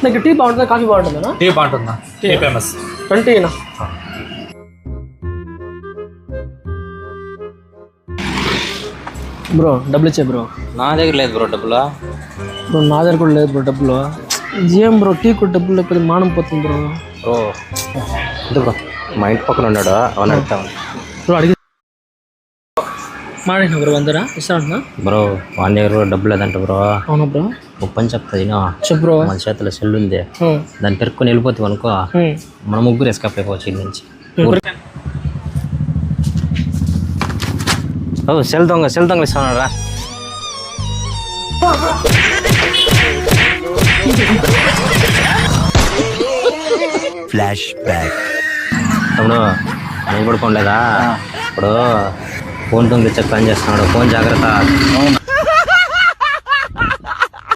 నాకు టీ బాగుంటుందా కాఫీ బాగుంటుందా? టీ బాగుంటుందా? Tea famous. 20 బ్రో డబ్బులు ఇచ్చే బ్రో. నా దగ్గర లేదు బ్రో డబ్బులు. బ్రో నా దగ్గర కూడా లేదు బ్రో డబ్బులు. ఏం బ్రో టీ కూడా డబ్బులు లేకపోతే మానం పోతుంది బ్రో. బ్రో ఇది బ్రో మా ఇంటి పక్కన ఉన్నాడు, అవన్నీ అడుగుతాను బ్రో. అడిగి మాడినా బ్రో 100 ఇస్తా అంటున్నా బ్రో. వాని దగ్గర కూడా డబ్బులు లేదంట బ్రో. అవునా బ్రో? ఒప్పని చెప్తా చెప్పు బ్రో. మన చేతిలో సెల్ ఉంది, దాన్ని పెరుక్కొని వెళ్ళిపోతాం అనుకో, మన ముగ్గురు ఎస్కేప్ అయిపోవచ్చు ఇది నుంచి. ఓ సెల్ దొంగ ఇస్తున్నాడు రా. Flash back. తమ్ముడు నేను కూడా కొనలేదా? ఇప్పుడు ఫోన్ దొంగ ఇచ్చాక పని చేస్తున్నాడు, ఫోన్ జాగ్రత్త.